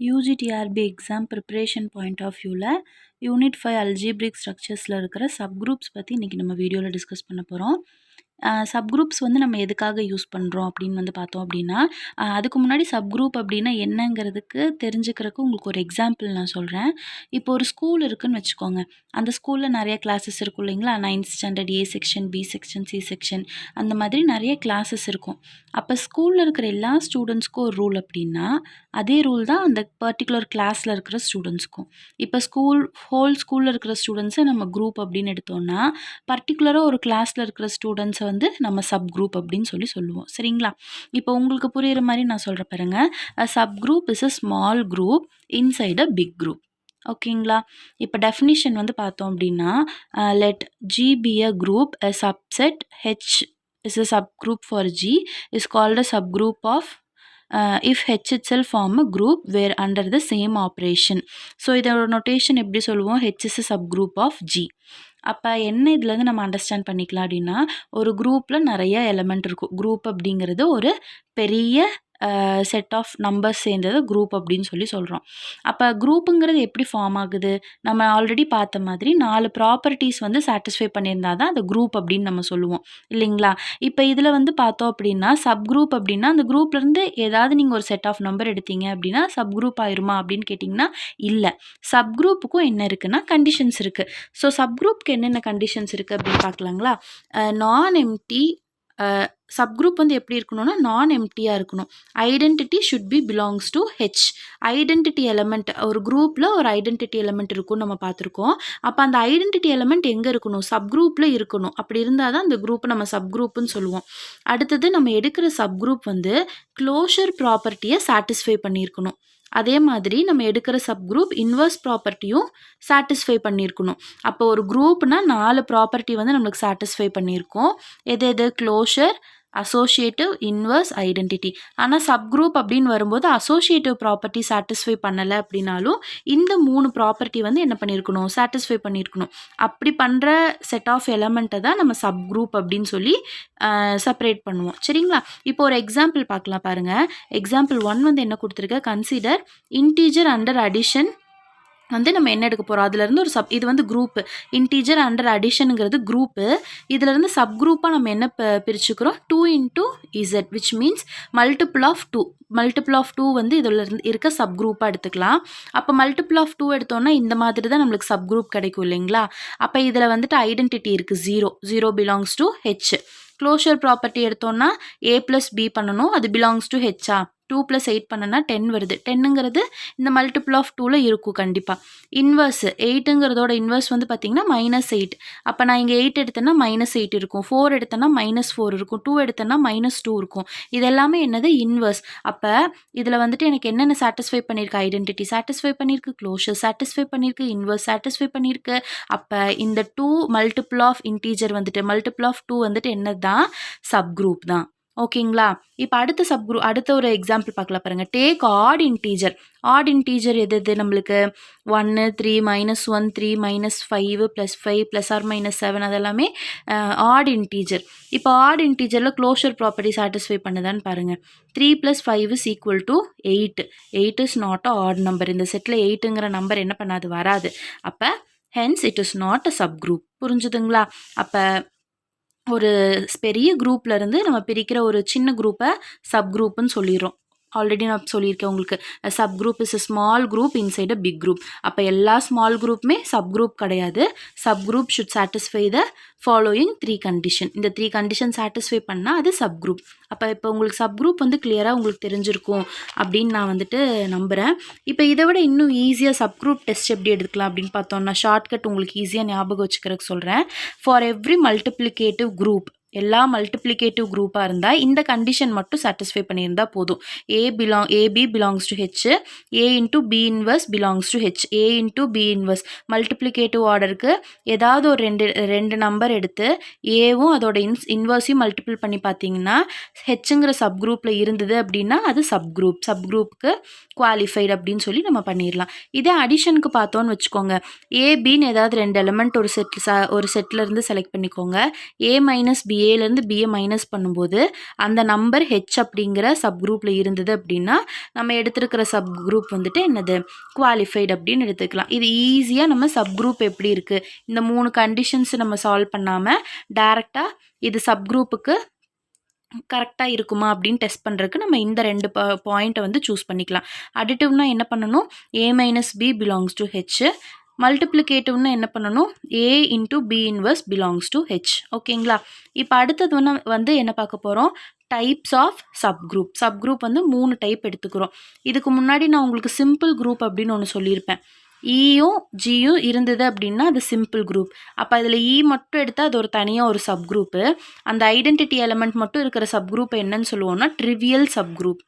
UGTRB exam preparation point of வியூவில் unit 5 algebraic ஸ்ட்ரக்சர்ஸில் இருக்கிற சப்குரூப்ஸ் பற்றி இன்றைக்கி நம்ம வீடியோவில் டிஸ்கஸ் பண்ண போகிறோம். சப்குரூப்ஸ் வந்து நம்ம எதுக்காக யூஸ் பண்ணுறோம் அப்படின்னு வந்து பார்த்தோம் அப்படின்னா, அதுக்கு முன்னாடி சப்குரூப் அப்படின்னா என்னங்கிறதுக்கு தெரிஞ்சுக்கிறதுக்கு உங்களுக்கு ஒரு எக்ஸாம்பிள் நான் சொல்கிறேன். இப்போ ஒரு ஸ்கூல் இருக்குதுன்னு வச்சுக்கோங்க. அந்த ஸ்கூலில் நிறைய கிளாஸஸ் இருக்கும் இல்லைங்களா? 9th standard A section, B section, C section, அந்த மாதிரி நிறைய கிளாஸஸ் இருக்கும். அப்போ ஸ்கூலில் இருக்கிற எல்லா ஸ்டூடெண்ட்ஸ்க்கும் ஒரு ரூல் அப்படின்னா, அதே ரூல் தான் அந்த பர்டிகுலர் கிளாஸில் இருக்கிற ஸ்டூடெண்ட்ஸ்க்கும். இப்போ ஹோல் ஸ்கூலில் இருக்கிற ஸ்டூடெண்ட்ஸை நம்ம குரூப் அப்படின்னு எடுத்தோம்னா, பர்டிகுலராக ஒரு கிளாஸில் இருக்கிற ஸ்டூடெண்ட்ஸை வந்து நம்ம சப் குரூப் அப்படின்னு சொல்லுவோம். சரிங்களா? இப்போ உங்களுக்கு புரிகிற மாதிரி நான் சொல்கிற பாருங்க. Subgroup is a small group inside a big group. ஓகேங்களா? இப்போ டெஃபினிஷன் வந்து பார்த்தோம் அப்படின்னா, let G be a group, a subset H is a subgroup for G is called a subgroup of if H itself form a group where under the same operation. So இதோட notation எப்படி சொல்லுவோம்? H is a subgroup of G. அப்போ என்ன இதுலேருந்து நம்ம understand பண்ணிக்கலாம் அப்படின்னா, ஒரு குரூப்பில் நிறைய எலமெண்ட் இருக்கும். குரூப் அப்படிங்கிறது ஒரு பெரிய செட் ஆஃப் நம்பர்ஸ் சேர்ந்தது குரூப் அப்படின்னு சொல்கிறோம். அப்போ குரூப்புங்கிறது எப்படி ஃபார்ம் ஆகுது? நம்ம ஆல்ரெடி பார்த்த மாதிரி 4 ப்ராப்பர்ட்டிஸ் வந்து சாட்டிஸ்ஃபை பண்ணியிருந்தா தான் அந்த குரூப் அப்படின்னு நம்ம சொல்லுவோம் இல்லைங்களா? இப்போ இதில் வந்து பார்த்தோம் அப்படின்னா, சப் குரூப் அப்படின்னா அந்த குரூப்லேருந்து ஏதாவது நீங்கள் ஒரு செட் ஆஃப் நம்பர் எடுத்தீங்க அப்படின்னா சப் குரூப் ஆயிருமா அப்படின்னு கேட்டிங்கன்னா இல்லை. சப் குரூப்புக்கும் என்ன இருக்குன்னா கண்டிஷன்ஸ் இருக்குது. ஸோ சப் குரூப்புக்கு என்னென்ன கண்டிஷன்ஸ் இருக்குது அப்படின்னு பார்க்கலாங்களா? நான் எம்டி சப் குரூப் வந்து எப்படி இருக்கணும்னா நான் எம்டியாக இருக்கணும். Identity should be belongs to H. Identity element, ஒரு குரூப்பில் ஒரு ஐடென்டிட்டி எலமெண்ட் இருக்கும்னு நம்ம பார்த்துருக்கோம். அப்போ அந்த ஐடென்டிட்டி எலமெண்ட் எங்கே இருக்கணும்? சப் குரூப்பில் இருக்கணும். அப்படி இருந்தால் தான் அந்த குரூப்பை நம்ம சப் குரூப்புன்னு சொல்லுவோம். அடுத்தது நம்ம எடுக்கிற சப் குரூப் வந்து க்ளோஷர் ப்ராப்பர்ட்டியை சாட்டிஸ்ஃபை பண்ணியிருக்கணும். அதே மாதிரி நம்ம எடுக்கிற சப் குரூப் இன்வர்ஸ் ப்ராப்பர்ட்டியும் சாட்டிஸ்ஃபை பண்ணியிருக்கணும். அப்போ ஒரு குரூப்னா 4 ப்ராப்பர்ட்டி வந்து நம்மளுக்கு சாட்டிஸ்ஃபை பண்ணியிருக்கோம். எது க்ளோஷர், அசோசியேட்டிவ், இன்வர்ஸ், ஐடென்டிட்டி. ஆனால் சப் குரூப் அப்படின்னு வரும்போது அசோசியேட்டிவ் ப்ராப்பர்ட்டி சாட்டிஸ்ஃபை பண்ணலை அப்படின்னாலும் இந்த 3 ப்ராப்பர்ட்டி வந்து என்ன பண்ணியிருக்கணும்? சாட்டிஸ்ஃபை பண்ணியிருக்கணும். அப்படி பண்ணுற செட் ஆஃப் எலமெண்ட்டை தான் நம்ம சப் குரூப் அப்படின்னு சொல்லி செப்பரேட் பண்ணுவோம். சரிங்களா? இப்போ ஒரு எக்ஸாம்பிள் பார்க்கலாம் பாருங்கள். எக்ஸாம்பிள் 1 வந்து என்ன கொடுத்துருக்க? கன்சிடர் இன்டீஜர் அண்டர் அடிஷன் வந்து நம்ம என்ன எடுக்க போகிறோம்? அதுலேருந்து ஒரு இது வந்து குரூப்பு. இன்டீஜர் அண்டர் அடிஷனுங்கிறது குரூப்பு. இதிலேருந்து சப் குரூப்பாக நம்ம என்ன பிரிச்சுக்கிறோம்? 2 into Z, which means multiple of 2. Multiple of 2 வந்து இதில் இருக்க சப் குரூப்பாக எடுத்துக்கலாம். அப்போ மல்டிபிள் ஆஃப் 2 எடுத்தோன்னா இந்த மாதிரி தான் நம்மளுக்கு சப் குரூப் கிடைக்கும் இல்லைங்களா? அப்போ இதில் வந்துட்டு ஐடென்டிட்டி இருக்குது 0 belongs to H. Closure property எடுத்தோன்னா A + B பண்ணணும். அது பிலாங்ஸ் டு ஹெச்சா? 2 + 8 பண்ணனா 10 வருது. 10ங்கிறது இந்த மல்டிபிள் ஆஃப் 2ல் இருக்கும் கண்டிப்பாக. இன்வர்ஸ் 8ங்கிறதோட இன்வர்ஸ் வந்து பார்த்திங்கன்னா -8. அப்போ நான் இங்கே 8 எடுத்தேன்னா -8 இருக்கும். 4 எடுத்தேன்னா -4 இருக்கும். 2 எடுத்தேன்னா -2 இருக்கும். இது எல்லாமே என்னது? இன்வர்ஸ். அப்போ இதில் வந்துட்டு எனக்கு என்னென்ன சாட்டிஸ்ஃபை பண்ணியிருக்கு? ஐடென்டிட்டி சாட்டிஸ்ஃபை பண்ணியிருக்கு, க்ளோஷர் சாட்டிஸ்ஃபை பண்ணியிருக்கு, இன்வர்ஸ் சாட்டிஸ்ஃபை பண்ணியிருக்கு. அப்போ இந்த 2 மல்டிபிள் ஆஃப் இன்டீஜர் வந்துட்டு மல்டிபிள் ஆஃப் 2 வந்துட்டு என்னது தான்? சப் குரூப் தான். ஓகேங்களா? இப்போ அடுத்த ஒரு எக்ஸாம்பிள் பார்க்கலாம் பாருங்கள். Take add integer. Add integer எது நம்மளுக்கு? 1, 3, -1, 3, -5, +5, +or -7 அதெல்லாமே ஆட் இன்டீஜர். இப்போ ஆட் இன்டீஜரில் க்ளோஷர் ப்ராப்பர்ட்டி சாட்டிஸ்ஃபை பண்ணுதான்னு பாருங்கள். 3 + 5 is equal to 8. 8 is not a odd number. இந்த செட்டில் 8ங்கிற நம்பர் என்ன பண்ணாது? வராது. அப்போ hence it is not a subgroup. புரிஞ்சுதுங்களா? அப்போ ஒரு பெரிய குரூப்லேருந்து நம்ம பிரிக்கிற ஒரு சின்ன குரூப்பை சப் குரூப்புன்னு சொல்லிடுறோம். ஆல்ரெடி நான் சொல்லியிருக்கேன் உங்களுக்கு. Subgroup is a small group inside a big group. அப்போ எல்லா ஸ்மால் குரூப்புமே சப் குரூப் கிடையாது. Subgroup should satisfy the following 3 condition. இந்த 3 கண்டிஷன் சாட்டிஸ்ஃபை பண்ணால் அது சப் குரூப். அப்போ இப்போ உங்களுக்கு சப் குரூப் வந்து கிளியராக உங்களுக்கு தெரிஞ்சிருக்கும் அப்படின்னு நான் வந்துட்டு நம்புகிறேன். இப்போ இதை விட இன்னும் ஈஸியாக சப் குரூப் டெஸ்ட் எப்படி எடுக்கலாம் அப்படின்னு பார்த்தோம்னா, ஷார்ட்கட் உங்களுக்கு ஈஸியாக ஞாபகம் வச்சுக்கிறதுக்கு சொல்கிறேன். ஃபார் எவ்ரி மல்டிப்ளிகேட்டிவ் குரூப், எல்லா மல்டிப்ளிகேட்டிவ் குரூப்பாக இருந்தால் இந்த கண்டிஷன் மட்டும் சாட்டிஸ்ஃபை பண்ணியிருந்தால் போதும். AB belongs to H, A into B inverse belongs to H, A into B inverse. Multiplicative ஆர்டருக்கு ஏதாவது ஒரு ரெண்டு நம்பர் எடுத்து ஏவும் அதோட இன்வர்ஸையும் மல்டிபிள் பண்ணி பார்த்தீங்கன்னா ஹெச்ங்கிற சப் குரூப்பில் இருந்தது அப்படின்னா அது சப் குரூப்புக்கு குவாலிஃபைடு அப்படின்னு சொல்லி நம்ம பண்ணிடலாம். இதே அடிஷனுக்கு பார்த்தோன்னு வச்சுக்கோங்க. ஏபின்னு ஏதாவது 2 எலமெண்ட் ஒரு செட்டில் இருந்து செலக்ட் பண்ணிக்கோங்க. A - B ஏலேருந்து பியை மைனஸ் பண்ணும்போது அந்த நம்பர் ஹெச் அப்படிங்கிற சப் குரூப்பில் இருந்தது அப்படின்னா நம்ம எடுத்துருக்கிற சப் குரூப் வந்துட்டு என்னது குவாலிஃபைடு அப்படின்னு எடுத்துக்கலாம். இது ஈஸியாக நம்ம சப் குரூப் எப்படி இருக்குது இந்த 3 கண்டிஷன்ஸ் நம்ம சால்வ் பண்ணாமல் டைரெக்டாக இது சப் குரூப்புக்கு கரெக்டாக இருக்குமா அப்படின்னு டெஸ்ட் பண்ணுறதுக்கு நம்ம இந்த 2 பாயிண்ட்டை வந்து சூஸ் பண்ணிக்கலாம். அடிட்டிவ்னா என்ன பண்ணணும், a minus B belongs to H. மல்டிப்ளிகேட்டிவ்னா என்ன பண்ணணும், a into B inverse belongs to H. ஓகேங்களா. இப்போ அடுத்தது வந்து என்ன பார்க்க போகிறோம், டைப்ஸ் ஆஃப் சப்குரூப். சப்குரூப் வந்து 3 டைப் எடுத்துக்கிறோம். இதுக்கு முன்னாடி நான் உங்களுக்கு சிம்பிள் குரூப் அப்படின்னு ஒன்று சொல்லியிருப்பேன். ஈயும் ஜியும் இருந்தது அப்படின்னா அது சிம்பிள் குரூப். அப்போ அதில் இ மட்டும் எடுத்தால் அது ஒரு தனியாக ஒரு சப் குரூப்பு. அந்த ஐடென்டிட்டி எலமெண்ட் மட்டும் இருக்கிற சப் குரூப் என்னன்னு சொல்லுவோம்னா trivial sub group.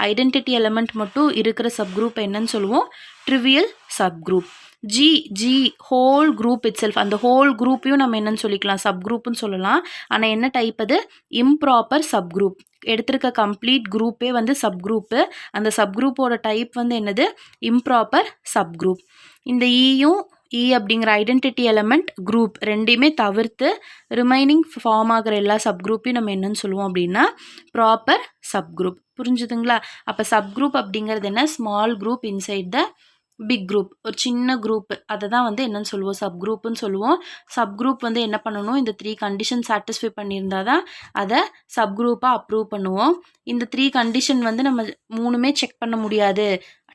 Identity element மட்டும் இருக்கிற சப் குரூப் என்னன்னு சொல்லுவோம், trivial sub group. G whole group it self, அந்த ஹோல் குரூப்பையும் நம்ம என்னன்னு சொல்லிக்கலாம், சப் குரூப்னு சொல்லலாம். ஆனால் என்ன டைப் அது, இம்ப்ராப்பர் சப் குரூப். எடுத்திருக்க கம்ப்ளீட் குரூப்பே வந்து சப் குரூப்பு. அந்த சப் குரூப்போட டைப் வந்து என்னது, இம்ப்ராப்பர் சப் குரூப். இந்த ஈயும் இ அப்படிங்கிற ஐடென்டிட்டி எலமெண்ட் குரூப் ரெண்டையுமே தவிர்த்து ரிமைனிங் ஃபார்ம் ஆகிற எல்லா சப் குரூப்பையும் நம்ம என்னன்னு சொல்லுவோம் அப்படின்னா ப்ராப்பர் சப் குரூப். புரிஞ்சுதுங்களா. அப்போ சப் குரூப் அப்படிங்கிறது என்ன, small group inside the big group, ஒரு சின்ன குரூப். அதை தான் வந்து என்னன்னு சொல்லுவோம், சப் குரூப்னு சொல்லுவோம். சப் குரூப் வந்து என்ன பண்ணணும், இந்த 3 கண்டிஷன் சாட்டிஸ்ஃபை பண்ணியிருந்தா தான் அதை சப் குரூப்பாக அப்ரூவ் பண்ணுவோம். இந்த 3 கண்டிஷன் வந்து நம்ம 3மே செக் பண்ண முடியாது,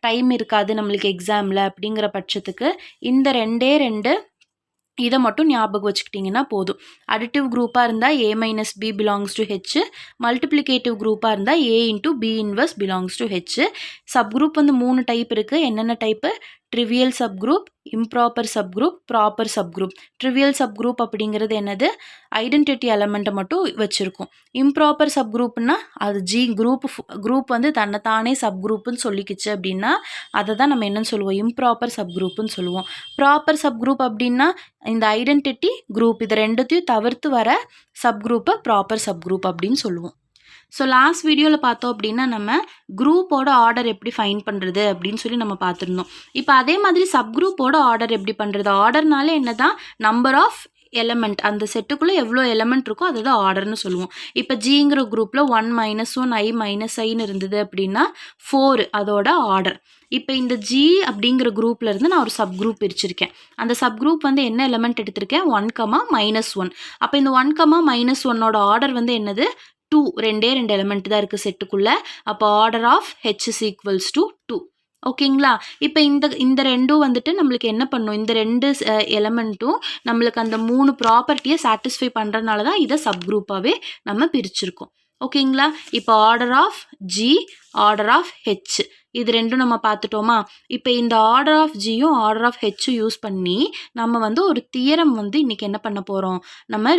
டைம் இருக்காது நம்மளுக்கு எக்ஸாமில் அப்படிங்கிற பட்சத்துக்கு இந்த 2 இதை மட்டும் ஞாபகம் வச்சுக்கிட்டிங்கன்னா போதும். அடிட்டிவ் குரூப்பாக இருந்தால் a minus B belongs to H. Multiplicative குரூப்பாக இருந்தால் a into B inverse belongs to H. Subgroup வந்து 3 டைப் இருக்குது. என்னென்ன type, trivial subgroup, improper subgroup, proper subgroup. Trivial subgroup அப்படிங்கிறது என்னது, identity எலமெண்ட்டை மட்டும் வச்சுருக்கோம். Improper sub குரூப்னா அது ஜி குரூப் வந்து தன்னைத்தானே சப் குரூப்புன்னு சொல்லிக்கிச்சு அப்படின்னா அதை தான் நம்ம என்னன்னு சொல்லுவோம், இம்ப்ராப்பர் சப் குரூப்புன்னு சொல்லுவோம். ப்ராப்பர் சப் குரூப் அப்படின்னா இந்த ஐடென்டிட்டி குரூப் இதை ரெண்டுத்தையும் தவிர்த்து வர சப் குரூப்பை ப்ராப்பர் சப் குரூப் அப்படின்னு சொல்லுவோம். ஸோ லாஸ்ட் வீடியோவில் பார்த்தோம் அப்படின்னா நம்ம குரூப்போட ஆர்டர் எப்படி ஃபைண்ட் பண்ணுறது அப்படின்னு சொல்லி நம்ம பார்த்துருந்தோம். இப்போ அதே மாதிரி சப் குரூப்போட ஆர்டர் எப்படி பண்ணுறது, ஆர்டர்னாலே என்ன தான், நம்பர் ஆஃப் எலமெண்ட், அந்த செட்டுக்குள்ளே எவ்வளோ எலமெண்ட் இருக்கோ அதுதான் ஆர்டர்னு சொல்லுவோம். இப்போ ஜிங்கிற குரூப்பில் 1 - 1 i - iன்னு இருந்தது அப்படின்னா 4 அதோட ஆர்டர். இப்போ இந்த ஜி அப்படிங்கிற குரூப்பில் இருந்து நான் ஒரு சப் குரூப் பிரிச்சிருக்கேன். அந்த சப் குரூப் வந்து என்ன எலமெண்ட் எடுத்திருக்கேன், 1, -1. அப்போ இந்த 1, -1ஓட ஆர்டர் வந்து என்னது, 2. 2 எலமெண்ட் தான் இருக்குது செட்டுக்குள்ளே. அப்போ order of H is equals to 2. ஓகேங்களா. இப்போ இந்த ரெண்டும் வந்துட்டு நம்மளுக்கு என்ன பண்ணும், இந்த 2 எலமெண்ட்டும் நம்மளுக்கு அந்த 3 ப்ராப்பர்ட்டியை சாட்டிஸ்ஃபை பண்ணுறதுனால தான் இதை சப் குரூப்பாகவே நம்ம பிரிச்சிருக்கோம். ஓகேங்களா. இப்போ order of G, order of H, இது ரெண்டும் நம்ம பார்த்துட்டோமா. இப்போ இந்த ஆர்டர் ஆஃப் ஜியும் ஆர்டர் ஆஃப் ஹெச்சும் யூஸ் பண்ணி நம்ம வந்து ஒரு தியரம் வந்து இன்றைக்கி என்ன பண்ண போகிறோம், நம்ம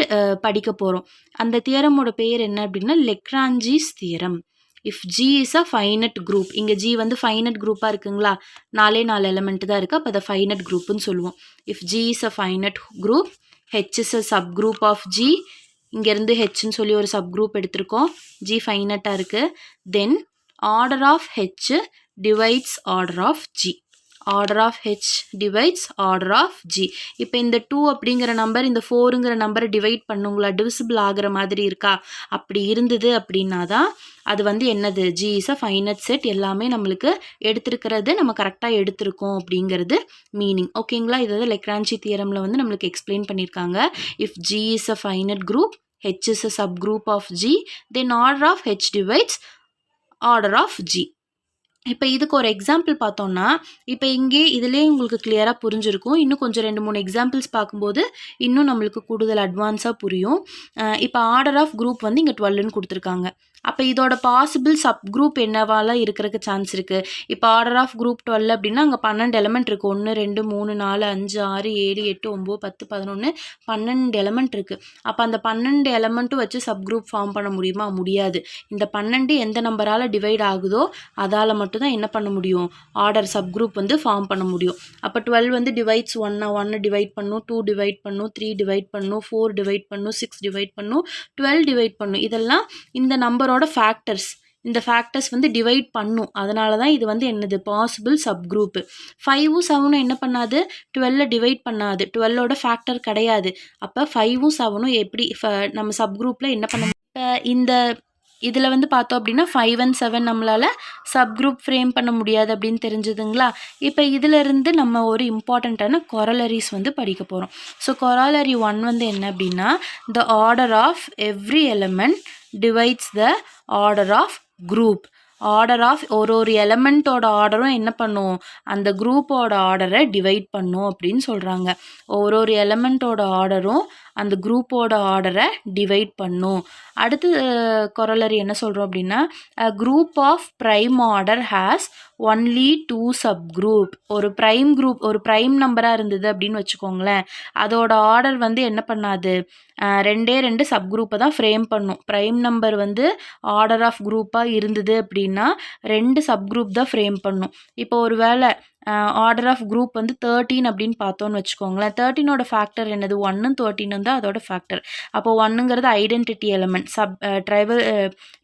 படிக்க போகிறோம். அந்த தியரமோட பேர் என்ன அப்படின்னா Lagrange's theorem. If G is a finite group, இங்கே ஜி வந்து ஃபைனட் குரூப்பாக இருக்குங்களா, 4 எலமெண்ட் தான் இருக்குது. அப்போ அதை ஃபைனட் குரூப்புன்னு சொல்லுவோம். If G is a finite group, H is a subgroup of G, இங்கேருந்து ஹெச்ன்னு சொல்லி ஒரு சப் குரூப் எடுத்திருக்கோம், ஜி ஃபைனட்டாக இருக்குது. Then order of H divides order of G. Order of H divides order of G. இப்போ இந்த 2 அப்படிங்கிற நம்பர் இந்த 4ங்கிற நம்பரை டிவைட் பண்ணுங்களா, டிவிசிபிள் ஆகிற மாதிரி இருக்கா, அப்படி இருந்தது அப்படின்னா தான் அது வந்து என்னது, G is a finite set. எல்லாமே நம்மளுக்கு எடுத்திருக்கிறது நம்ம கரெக்டாக எடுத்திருக்கோம் அப்படிங்கிறது மீனிங். ஓகேங்களா. இதை லெக்ரான்ஜி தியரமில் வந்து நம்மளுக்கு எக்ஸ்பிளைன் பண்ணியிருக்காங்க. If G is a finite group, H is a subgroup of G, then order of H divides order of G. இப்போ இதுக்கு ஒரு எக்ஸாம்பிள் பார்த்தோம்னா, இப்போ இங்கே இதிலே உங்களுக்கு கிளியராக புரிஞ்சிருக்கும். இன்னும் கொஞ்சம் 2-3 எக்ஸாம்பிள்ஸ் பார்க்கும்போது இன்னும் நம்மளுக்கு கூடுதல் அட்வான்ஸாக புரியும். இப்போ ஆர்டர் ஆஃப் குரூப் வந்து இங்கே 12ன்னு கொடுத்துருக்காங்க. அப்போ இதோட பாசிபிள் சப் குரூப் என்னவாலாம் இருக்கிறதுக்கு சான்ஸ் இருக்குது. இப்போ ஆர்டர் ஆஃப் குரூப் 12 அப்படின்னா அங்கே 12 எலமெண்ட் இருக்குது. 1 2 3 4 5 6 7 8 9 10 11 12 எலமெண்ட் இருக்குது. அப்போ அந்த 12 எலமெண்ட்டும் வச்சு சப் குரூப் ஃபார்ம் பண்ண முடியுமா, முடியாது. இந்த 12 எந்த நம்பரால் டிவைட் ஆகுதோ அதால் மட்டும்தான் என்ன பண்ண முடியும், ஆர்டர் சப் குரூப் வந்து ஃபார்ம் பண்ண முடியும். அப்போ 12 வந்து டிவைட்ஸ் 1 டிவைட் பண்ணும், 2 டிவைட் பண்ணும், 3 டிவைட் பண்ணும், 4 டிவைட் பண்ணும், 6 டிவைட் பண்ணும், 12 டிவைட் பண்ணும். இதெல்லாம் இந்த நம்பரோட ஃபேக்டர்ஸ். இந்த ஃபேக்டர்ஸ் வந்து டிவைட் பண்ணும். அதனால தான் இது வந்து என்னது பாசிபிள் சப் குரூப். 5ம் 7ம் என்ன பண்ணாது, 12 டிவைட் பண்ணாது. 12ஓட ஃபேக்டர் கிடையாது. அப்போ 5ம் 7ம் எப்படி நம்ம சப் குரூப்பில் என்ன பண்ண இந்த இதில் வந்து பார்த்தோம் அப்படின்னா 5 and 7 நம்மளால் சப் குரூப் ஃப்ரேம் பண்ண முடியாது அப்படின்னு தெரிஞ்சுதுங்களா. இப்போ இதிலிருந்து நம்ம ஒரு இம்பார்ட்டண்ட்டான கொரலரிஸ் வந்து படிக்க போகிறோம். ஸோ கொராலரி 1 வந்து என்ன அப்படின்னா, the order of every element divides the order of group. Order of ஒரு எலமெண்ட்டோட ஆர்டரும் என்ன பண்ணும், அந்த குரூப்போட ஆர்டரை டிவைட் பண்ணும் அப்படின்னு சொல்கிறாங்க. ஒரு எலமெண்ட்டோட ஆர்டரும் அந்த குரூப்போட ஆர்டரை டிவைட் பண்ணும். அடுத்து கொரலரி என்ன சொல்கிறோம் அப்படின்னா, group of prime order has only 2 subgroup. ஒரு ப்ரைம் நம்பராக இருந்தது அப்படின்னு வச்சுக்கோங்களேன், அதோட ஆர்டர் வந்து என்ன பண்ணாது, 2 சப் குரூப்பை தான் ஃப்ரேம் பண்ணும். ப்ரைம் நம்பர் வந்து ஆர்டர் ஆஃப் குரூப்பாக இருந்தது அப்படின்னா 2 சப் குரூப் தான் ஃப்ரேம் பண்ணும். இப்போ ஒரு வேளை ஆர்டர் ஆஃப் குரூப் வந்து 13 அப்படின்னு பார்த்தோன்னு வச்சுக்கோங்களேன், 13ஓட ஃபேக்டர் என்னது, 1ம் 13ம் தான் அதோட ஃபேக்டர். அப்போ 1ங்கிறது ஐடென்டிட்டி எலமெண்ட்,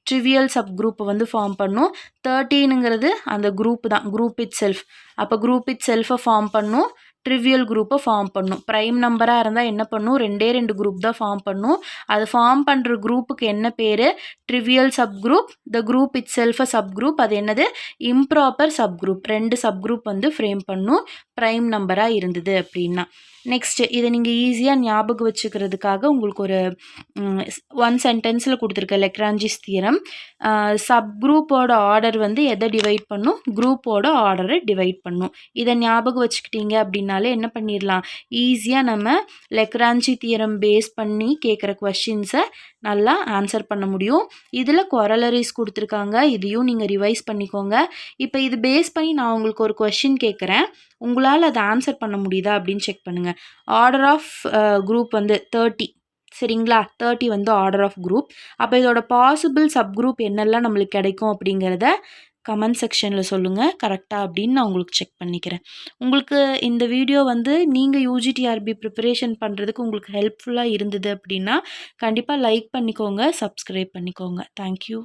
ட்ரிவியல் சப் குரூப்பை வந்து ஃபார்ம் பண்ணும். 13ங்கிறது அந்த குரூப் தான், குரூப் இட் செல்ஃப். அப்போ குரூப் இட் செல்ஃபை ஃபார்ம் பண்ணும், ட்ரிவியல் குரூப்பை ஃபார்ம் பண்ணும். ப்ரைம் நம்பராக இருந்தால் என்ன பண்ணும், 2 குரூப் தான் ஃபார்ம் பண்ணும். அது ஃபார்ம் பண்ணுற குரூப்புக்கு என்ன பேர், trivial sub group. The group it self sub group, அது என்னது, improper sub group. 2 subgroup வந்து ஃப்ரேம் பண்ணும் ப்ரைம் நம்பராக இருந்தது அப்படின்னா. நெக்ஸ்ட்டு இதை நீங்கள் ஈஸியாக ஞாபகம் வச்சுக்கிறதுக்காக உங்களுக்கு ஒரு 1 சென்டென்ஸில் கொடுத்துருக்க லெக்ரான்ஜிஸ் தியரம். சப் குரூப்போட ஆர்டர் வந்து எதை டிவைட் பண்ணும், குரூப்போட ஆர்டரை டிவைட் பண்ணும். இதை ஞாபகம் வச்சுக்கிட்டீங்க அப்படின்னாலே என்ன பண்ணிடலாம், ஈஸியாக நம்ம லெக்ரான்ஜி தியரம் பேஸ் பண்ணி கேட்குற கொஷின்ஸை நல்லா ஆன்சர் பண்ண முடியும். இதில் கொரலரிஸ் கொடுத்துருக்காங்க, இதையும் நீங்கள் ரிவைஸ் பண்ணிக்கோங்க. இப்போ இது பேஸ் பண்ணி நான் உங்களுக்கு ஒரு கொஷின் கேட்குறேன், உங்களால் அதை ஆன்சர் பண்ண முடியுதா அப்படின்னு செக் பண்ணுங்கள். ஆர்டர் ஆஃப் குரூப் வந்து 30, சரிங்களா, 30 வந்து ஆர்டர் ஆஃப் குரூப். அப்போ இதோட பாசிபிள் சப் குரூப் என்னெல்லாம் நம்மளுக்கு கிடைக்கும் அப்படிங்கிறத கமெண்ட் செக்ஷனில் சொல்லுங்கள் கரெக்டாக அப்படின்னு நான் உங்களுக்கு செக் பண்ணிக்கிறேன். உங்களுக்கு இந்த வீடியோ வந்து நீங்கள் யூஜிடிஆர்பி ப்ரிப்பரேஷன் பண்ணுறதுக்கு உங்களுக்கு ஹெல்ப்ஃபுல்லாக இருந்தது அப்படின்னா கண்டிப்பாக லைக் பண்ணிக்கோங்க, சப்ஸ்கிரைப் பண்ணிக்கோங்க. தேங்க்யூ.